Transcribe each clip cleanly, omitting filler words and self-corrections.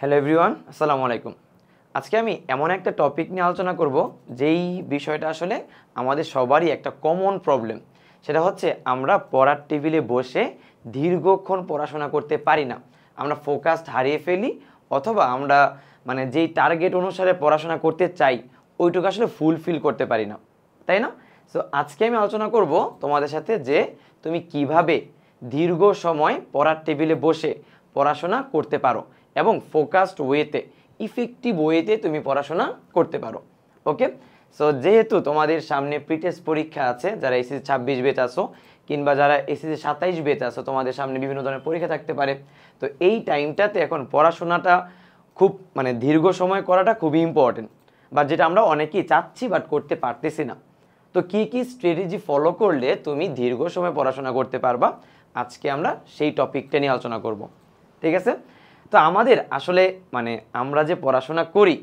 Hello everyone, আসসালামু আলাইকুম। আজকে আমি এমন একটা টপিক নিয়ে আলোচনা করব যেই বিষয়টা আসলে আমাদের সবারই একটা কমন প্রবলেম। সেটা হচ্ছে আমরা পড়ার টেবিলে বসে দীর্ঘক্ষণ পড়াশোনা করতে পারি না। আমরা ফোকাসড হারিয়ে ফেলি, অথবা আমরা যেই টার্গেট অনুসারে পড়াশোনা করতে চাই ওইটুকু আসলে ফুলফিল করতে পারি না, তাই না? সো আজকে আমি আলোচনা করব তোমাদের সাথে যে তুমি কিভাবে দীর্ঘ সময় পড়ার টেবিলে বসে পড়াশোনা করতে পারো এবং ফোকাসড ওয়েতে, ইফেক্টিভ ওয়েতে তুমি পড়াশোনা করতে পারো। ওকে, সো যেহেতু তোমাদের সামনে প্রিটেস্ট পরীক্ষা আছে, যারা এসএসসি 26 ব্যাচ আসো কিংবা যারা এসএসসি 27 ব্যাচ আসো, তোমাদের সামনে বিভিন্ন ধরনের পরীক্ষা থাকতে পারে। তো এই টাইমটাতে এখন পড়াশোনাটা খুব দীর্ঘ সময় করাটা খুবই ইম্পর্টেন্ট, বা যেটা আমরা অনেকেই চাচ্ছি বাট করতে পারতেছি না। তো কি কি স্ট্র্যাটেজি ফলো করলে তুমি দীর্ঘ সময় পড়াশোনা করতে পারবা, আজকে আমরা সেই টপিকটা নিয়ে আলোচনা করব। ঠিক আছে? তো আমাদের আসলে আমরা যে পড়াশোনা করি,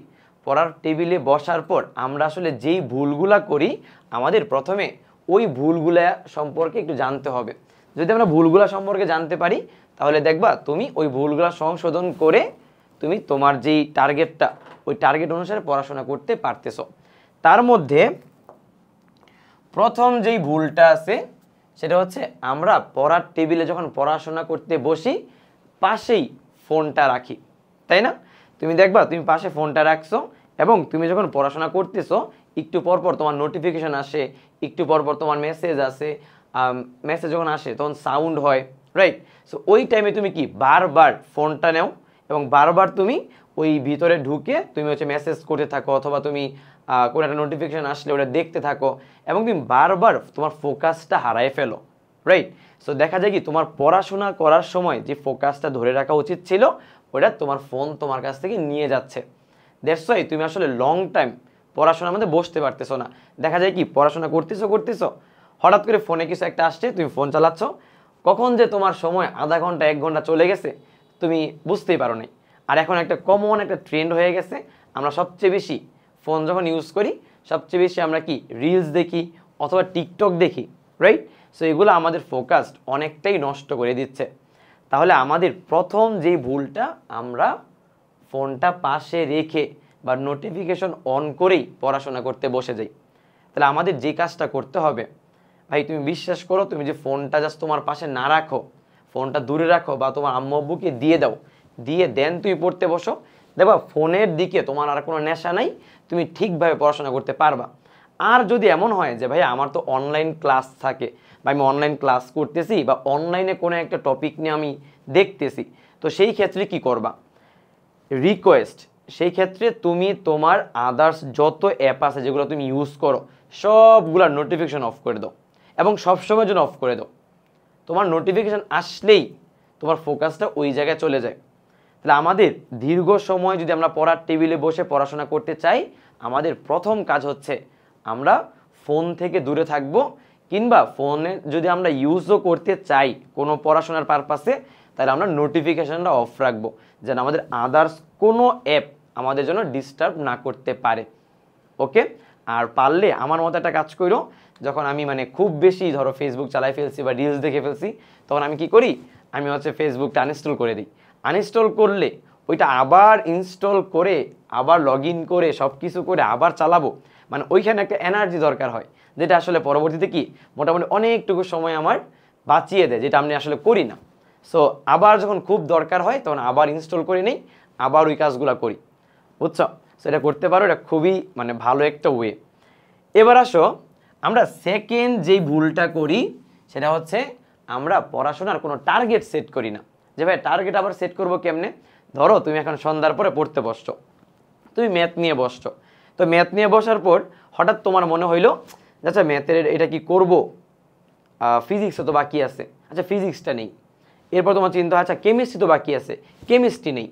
পড়ার টেবিলে বসার পর আমরা আসলে যেই ভুলগুলা করি, আমাদের প্রথমে ওই ভুলগুলা সম্পর্কে একটু জানতে হবে। যদি আমরা ভুলগুলা সম্পর্কে জানতে পারি, তাহলে দেখবা তুমি ওই ভুলগুলা সংশোধন করে তুমি তোমার যেই টার্গেটটা, ওই টার্গেট অনুসারে পড়াশোনা করতে পারতেছো। তার মধ্যে প্রথম যেই ভুলটা আছে সেটা হচ্ছে আমরা পড়ার টেবিলে যখন পড়াশোনা করতে বসি পাশেই ফোনটা রাখি, তাই না? তুমি দেখবা তুমি পাশে ফোনটা রাখছো এবং তুমি যখন পড়াশোনা করতেছো একটু পরপর তোমার নোটিফিকেশন আসে, একটু পরপর তোমার মেসেজ আসে, মেসেজ যখন আসে তখন সাউন্ড হয়, রাইট? সো ওই টাইমে তুমি কি বারবার ফোনটা নাও এবং বারবার তুমি ওই ভিতরে ঢুকে তুমি মেসেজ করতে থাকো, অথবা তুমি কোনো একটা নোটিফিকেশন আসলে ওটা দেখতে থাকো এবং তুমি বারবার তোমার ফোকাসটা হারায় ফেলো, রাইট? সো দেখা যায় কি তোমার পড়াশোনা করার সময় যে ফোকাসটা ধরে রাখা উচিত ছিল ওটা তোমার ফোন তোমার কাছ থেকে নিয়ে যাচ্ছে। দ্যাটস ওয়াই তুমি আসলে লং টাইম পড়াশোনার মধ্যে বসতে পারতেছো না। দেখা যায় কি পড়াশোনা করতেছো হঠাৎ করে ফোনে কিছু একটা আসছে, তুমি ফোন চালাচ্ছ, কখন যে তোমার সময় আধা ঘন্টা 1 ঘন্টা চলে গেছে তুমি বুঝতেই পারো নাই। আর এখন একটা কমন একটা ট্রেন্ড হয়ে গেছে, আমরা সবচেয়ে বেশি ফোন যখন ইউজ করি সবচেয়ে বেশি আমরা কি রিলস দেখি অথবা টিকটক দেখি, রাইট? সো এগুলো আমাদের ফোকাস অনেকটাই নষ্ট করে দিচ্ছে। তাহলে আমাদের প্রথম যেই ভুলটা, আমরা ফোনটা পাশে রেখে বা নোটিফিকেশন অন করেই পড়াশোনা করতে বসে যাই। তাহলে আমাদের যে কাজটা করতে হবে, ভাই তুমি বিশ্বাস করো, তুমি যে ফোনটা জাস্ট তোমার পাশে না রাখো, ফোনটা দূরে রাখো বা তোমার আম্মু আব্বুকে দিয়ে দাও, দিয়ে দেন তুমি পড়তে বসো, দেখবা ফোনের দিকে তোমার আর কোনো নেশা নাই, তুমি ঠিকভাবে পড়াশোনা করতে পারবা। আর যদি এমন হয় যে ভাই আমার তো অনলাইন ক্লাস থাকে বা আমি অনলাইন ক্লাস করতেছি বা অনলাইনে কোনো একটা টপিক নিয়ে আমি দেখতেছি, তো সেই ক্ষেত্রে কি করবা? রিকোয়েস্ট, সেই ক্ষেত্রে তুমি তোমার আদার্স যত অ্যাপ আছে যেগুলো তুমি ইউজ করো সবগুলোর নোটিফিকেশন অফ করে দাও এবং সবসময়ের জন্য অফ করে দাও। তোমার নোটিফিকেশান আসলেই তোমার ফোকাসটা ওই জায়গায় চলে যায়। তাহলে আমাদের দীর্ঘ সময় যদি আমরা পড়ার টেবিলে বসে পড়াশোনা করতে চাই, আমাদের প্রথম কাজ হচ্ছে আমরা ফোন থেকে দূরে থাকবো, কিংবা ফোনে যদি আমরা ইউজও করতে চাই কোনো পড়াশোনার পারপাসে, তাহলে আমরা নোটিফিকেশানটা অফ রাখবো, যেন আমাদের আদার্স কোনো অ্যাপ আমাদের জন্য ডিস্টার্ব না করতে পারে। ওকে? আর পারলে আমার মতো একটা কাজ করো, যখন আমি খুব বেশি ধরো ফেসবুক চালাই ফেলছি বা রিলস দেখে ফেলছি, তখন আমি কি করি, আমি ফেসবুকটা আনইনস্টল করে দিই। আনইনস্টল করলে ওইটা আবার ইনস্টল করে আবার লগ ইন করে সব কিছু করে আবার চালাবো, ওইখানে একটা এনার্জি দরকার হয়, যেটা আসলে পরবর্তীতে কি মোটামুটি অনেকটুকু সময় আমার বাঁচিয়ে দেয়, যেটা আমি আসলে করি না। সো আবার যখন খুব দরকার হয় তখন আবার ইনস্টল করে নেই, আবার ওই কাজগুলো করি, বুঝছো? সো এটা করতে পারো, এটা খুবই ভালো একটা ওয়ে। এবার আসো, আমরা সেকেন্ড যেই ভুলটা করি সেটা হচ্ছে আমরা পড়াশোনার কোনো টার্গেট সেট করি না। যে ভাই টার্গেট আবার সেট করবো কেমনে? ধরো তুমি এখন সন্ধ্যার পরে পড়তে বসছো, তুমি ম্যাথ নিয়ে বসছো, তো ম্যাথ নিয়ে বসার পর হঠাৎ তোমার মনে হইলো আচ্ছা ম্যাথের এটা কি করব, ফিজিক্সও তো বাকি আছে, আচ্ছা ফিজিক্সটা নেই। এরপর তোমার চিন্তা আচ্ছা কেমিস্ট্রি তো বাকি আছে, কেমিস্ট্রি নেই।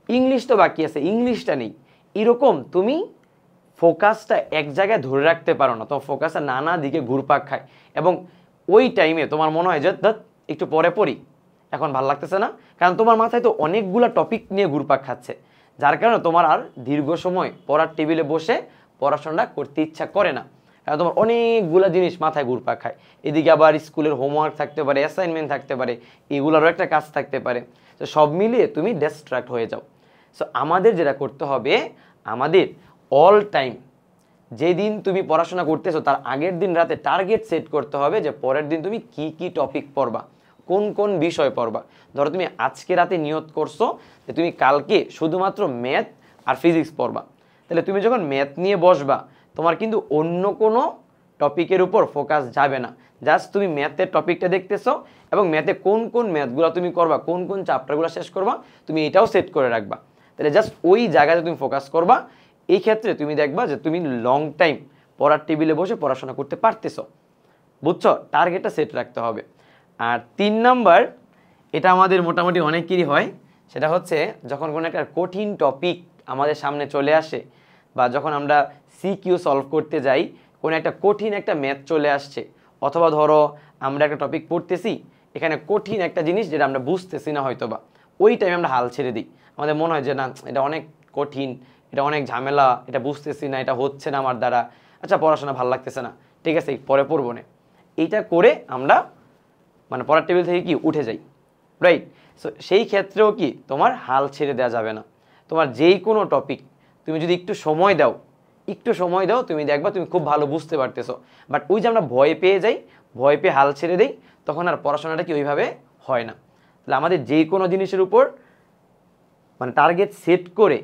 ইংলিশ তো বাকি আছে, ইংলিশটা নেই। এরকম তুমি ফোকাসটা এক জায়গায় ধরে রাখতে পারো না, তোমার ফোকাসটা নানা দিকে ঘুরপাক খায় এবং ওই টাইমে তোমার মনে হয় যে একটু পরে পড়ি, এখন ভালো লাগতেছে না, কারণ তোমার মাথায় তো অনেকগুলো টপিক নিয়ে ঘুরপাক খাচ্ছে, যার কারণে তোমার আর দীর্ঘ সময় পড়ার টেবিলে বসে পড়াশোনাটা করতে ইচ্ছা করে না, কারণ তোমার অনেকগুলো জিনিস মাথায় ঘুরপাক খায়। এদিকে আবার স্কুলের হোমওয়ার্ক থাকতে পারে, অ্যাসাইনমেন্ট থাকতে পারে, এগুলোরও একটা কাজ থাকতে পারে, তো সব মিলিয়ে তুমি ডিস্ট্রাক্ট হয়ে যাও। সো আমাদের যেটা করতে হবে, আমাদের অল টাইম যেদিন তুমি পড়াশোনা করতেছো তার আগের দিন রাতে টার্গেট সেট করতে হবে যে পরের দিন তুমি কি কি টপিক পড়বা, কোন কোন বিষয় পড়বা। ধরো তুমি আজকে রাতে নিয়ত করছো যে তুমি কালকে শুধুমাত্র ম্যাথ আর ফিজিক্স পড়বা, তাহলে তুমি যখন ম্যাথ নিয়ে বসবা তোমার কিন্তু অন্য কোনো টপিকের উপর ফোকাস যাবে না, জাস্ট তুমি ম্যাথের টপিকটা দেখতেছো এবং ম্যাথে কোন কোন ম্যাথগুলো তুমি করবা, কোন কোন চ্যাপ্টারগুলো শেষ করবা, তুমি এটাও সেট করে রাখবা। তাহলে জাস্ট ওই জায়গাতে তুমি ফোকাস করবা। এই ক্ষেত্রে তুমি দেখবা যে তুমি লং টাইম পড়ার টেবিলে বসে পড়াশোনা করতে পারতেছো। বুঝছো, টার্গেটটা সেট রাখতে হবে। আর 3 নাম্বার, এটা আমাদের মোটামুটি অনেকেরই হয়, সেটা হচ্ছে যখন কোনো একটা কঠিন টপিক আমাদের সামনে চলে আসে বা যখন আমরা সিকিউ সলভ করতে যাই, কোনো একটা কঠিন একটা ম্যাথ চলে আসছে, অথবা ধরো আমরা একটা টপিক পড়তেছি, এখানে কঠিন একটা জিনিস যেটা আমরা বুঝতেছি না হয়তো বা, ওই টাইমে আমরা হাল ছেড়ে দিই। আমাদের মনে হয় যে না এটা অনেক কঠিন, এটা অনেক ঝামেলা, এটা বুঝতেছি না, এটা হচ্ছে না আমার দ্বারা, আচ্ছা পড়াশোনা ভালো লাগতেছে না, ঠিক আছে পরে পড়বো না। এইটা করে আমরা মানে পড়ার টেবিল থেকে কি উঠে যাই, রাইট? সো সেই ক্ষেত্রেও কি তোমার হাল ছেড়ে দেওয়া যাবে না। তোমার যেই কোনো টপিক তুমি যদি একটু সময় দাও তুমি দেখবা তুমি খুব ভালো বুঝতে পারতেছো। বাট ওই যে আমরা ভয় পেয়ে যাই, ভয় পেয়ে হাল ছেড়ে দেই, তখন আর পড়াশোনাটা কি ওইভাবে হয় না। তাহলে আমাদের যেই কোনো জিনিসের উপর মানে টার্গেট সেট করে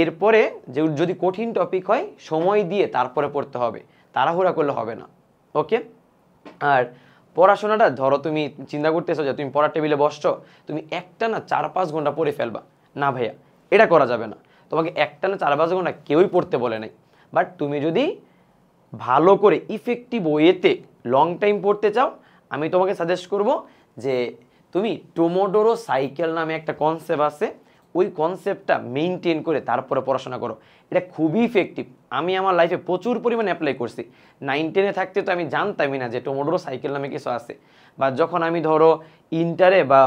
এরপরে যে যদি কঠিন টপিক হয় সময় দিয়ে তারপরে পড়তে হবে, তাড়াহুড়া করলে হবে না। ওকে? আর পড়াশোনাটা ধরো তুমি চিন্তা করতেছো যে তুমি পড়ার টেবিলে বসছো, তুমি একটানা 4-5 ঘন্টা পড়ে ফেলবা, না ভাইয়া এটা করা যাবে না। তোমাকে একটানা 4-5 ঘন্টা কেউই পড়তে বলে নাই। বাট তুমি যদি ভালো করে ইফেক্টিভ ওয়েতে লং টাইম পড়তে চাও, আমি তোমাকে সাজেস্ট করব যে তুমি টোমোডোরো সাইকেল নামে একটা কনসেপ্ট আছে, ওই কনসেপ্টটা মেইনটেইন করে তারপরে পড়াশোনা করো। এটা খুবই ইফেক্টিভ, আমি আমার লাইফে প্রচুর পরিমাণে অ্যাপ্লাই করছি। 9-10-এ থাকতে তো আমি জানতামই না যে টোমোডোরো সাইকেল নামে কিছু আছে, বা যখন আমি ধরো ইন্টারে বা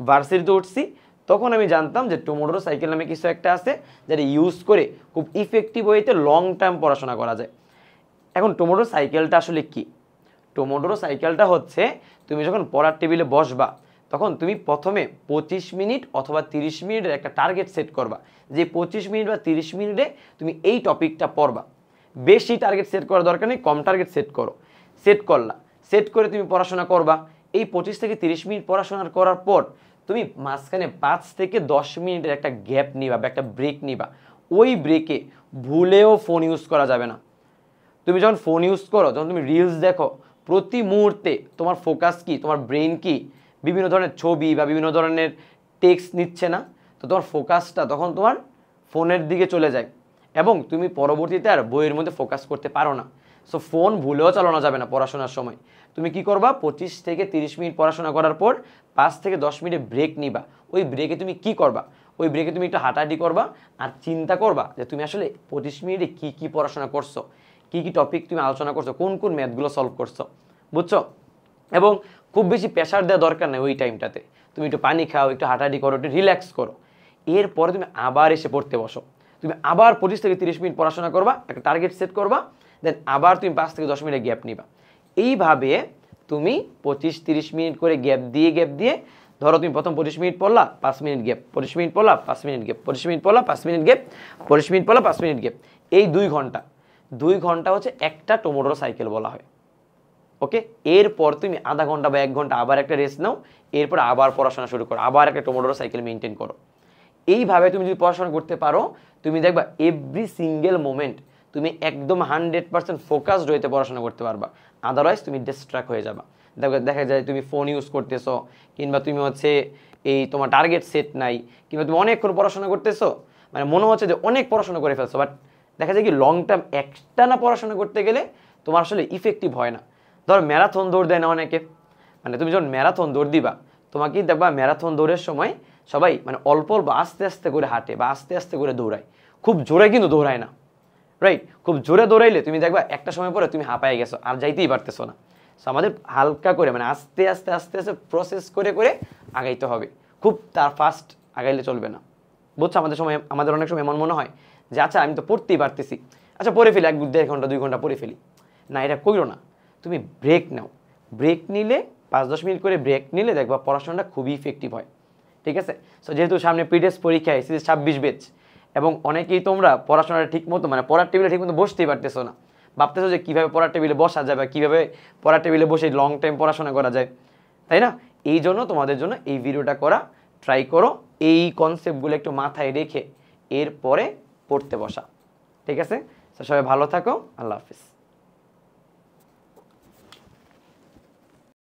ভার্সিটিতে উঠছি তখন আমি জানতাম যে টোমোডোরো সাইকেল নামে কিছু একটা আছে যেটা ইউজ করে খুব ইফেক্টিভ ওয়েতে লং টার্ম পড়াশোনা করা যায়। এখন টোমোডোরো সাইকেলটা আসলে কি? টোমোডোরো সাইকেলটা হচ্ছে তুমি যখন পড়ার টেবিলে বসবা তখন তুমি প্রথমে 25 মিনিট অথবা 30 মিনিটের একটা টার্গেট সেট করবা, যে 25 মিনিট বা 30 মিনিটে তুমি এই টপিকটা পড়বা। বেশি টার্গেট সেট করার দরকার নেই, কম টার্গেট সেট করো। সেট করলা, সেট করে তুমি পড়াশোনা করবা। এই 25 থেকে 30 মিনিট পড়াশোনা করার পর তুমি মাঝখানে 5 থেকে 10 মিনিটের একটা গ্যাপ নিবা বা একটা ব্রেক নিবা। ওই ব্রেকে ভুলেও ফোন ইউজ করা যাবে না। তুমি যখন ফোন ইউজ করো, যখন তুমি রিলস দেখো, প্রতি মুহূর্তে তোমার ফোকাস কি, তোমার ব্রেন কি বিভিন্ন ধরনের ছবি বা বিভিন্ন ধরনের টেক্সট নিচ্ছে না, তো তোমার ফোকাসটা তখন তোমার ফোনের দিকে চলে যায় এবং তুমি পরবর্তীতে আর বইয়ের মধ্যে ফোকাস করতে পারো না। সো ফোন ভুলেও চালানো যাবে না পড়াশোনার সময়। তুমি কি করবা, 25 থেকে 30 মিনিট পড়াশোনা করার পর 5 থেকে 10 মিনিট ব্রেক নিবা। ওই ব্রেকে তুমি কি করবা, ওই ব্রেকে তুমি একটু হাঁটাহাঁটি করবা আর চিন্তা করবা যে তুমি আসলে 25 মিনিটে কি কি পড়াশোনা করছো, কি কি টপিক তুমি আলোচনা করছো, কোন কোন ম্যাথগুলো সলভ করছো, বুঝছো? এবং খুব বেশি প্রেশার দেওয়া দরকার নেই ওই টাইমটাতে। তুমি একটু পানি খাও, একটু হাঁটাহাঁটি করো, একটু রিল্যাক্স করো। এরপরে তুমি আবার এসে পড়তে বসো। তুমি আবার 25 থেকে 30 মিনিট পড়াশোনা করবা, একটা টার্গেট সেট করবা, দেন আবার তুমি 5 থেকে 10 মিনিট গ্যাপ নিবা। এইভাবে তুমি 25-30 মিনিট করে গ্যাপ দিয়ে ধরো তুমি প্রথম 25 মিনিট পড়লা, 5 মিনিট গ্যাপ, 25 মিনিট পড়লা, 5 মিনিট গ্যাপ, 25 মিনিট পড়লা, 5 মিনিট গ্যাপ, 25 মিনিট পড়লা, 5 মিনিট গ্যাপ। এই 2 ঘন্টা হচ্ছে একটা টোমোডোরো সাইকেল বলা হয়। ওকে? এরপর তুমি আধা ঘন্টা বা 1 ঘন্টা আবার একটা রেস্ট নাও, এরপর আবার পড়াশোনা শুরু করো, আবার একটা টোমোডোরো সাইকেল মেনটেন করো। এইভাবে তুমি যদি পড়াশোনা করতে পারো, তুমি দেখবা এভরি সিঙ্গেল মোমেন্ট তুমি একদম 100% ফোকাসড হইতে পড়াশোনা করতে পারবা। আদারওয়াইজ তুমি ডিস্ট্রাক্ট হয়ে যাবা। দেখা যায় তুমি ফোন ইউজ করতেছো, কিংবা তুমি হচ্ছে এই তোমার টার্গেট সেট নাই, কিংবা তুমি অনেকক্ষণ পড়াশোনা করতেছো, মানে মনে হচ্ছে যে অনেক পড়াশোনা করে ফেলছো, বাট দেখা যায় কি লং টার্ম একটানা পড়াশোনা করতে গেলে তোমার আসলে ইফেক্টিভ হয় না। ধরো ম্যারাথন দৌড় দেয় না অনেকে, মানে তুমি যখন ম্যারাথন দৌড় দিবা, তোমাকে দেখবা ম্যারাথন দৌড়ের সময় সবাই মানে অল্প অল্প আস্তে আস্তে করে হাঁটে বা আস্তে আস্তে করে দৌড়ায়, খুব জোরে কিন্তু দৌড়ায় না, রাইট? খুব জোরে দৌড়াইলে তুমি দেখবা একটা সময় পরে তুমি হাঁপায়ে গেছো, আর যাইতেই পারতেছো না। সো আমাদের হালকা করে মানে আস্তে আস্তে আস্তে আস্তে প্রসেস করে করে আগাইতে হবে, খুব তার ফাস্ট আগাইলে চলবে না, বুঝছো? আমাদের অনেক সময় এমন মনে হয় যে আচ্ছা আমি তো পড়তেই পারতেছি, আচ্ছা পড়ে ফেলি 1-1.5 ঘন্টা 2 ঘন্টা পড়ে ফেলি। না, এটা কইরো না। তুমি ব্রেক নাও, ব্রেক নিলে 5-10 মিনিট করে ব্রেক নিলে দেখবা পড়াশোনাটা খুবই ইফেক্টিভ হয়, ঠিক আছে? সো যেহেতু সামনে পিডিএস পরীক্ষা এসেছে 26 ব্যাচ, এবং অনেকেই তোমরা পড়াশোনাটা ঠিক মতো মানে পড়ার টেবিলে ঠিক মতো বসতেই পারতেছো না, ভাবতেছো যে কীভাবে পড়ার টেবিলে বসা যাবে, কীভাবে পড়ার টেবিলে বসে লং টাইম পড়াশোনা করা যায়, তাই না? এই জন্য তোমাদের জন্য এই ভিডিওটা করা, ট্রাই করো এই কনসেপ্টগুলো একটু মাথায় রেখে এরপরে পড়তে বসা, ঠিক আছে? তো সবাই ভালো থাকো, আল্লাহ হাফিজ।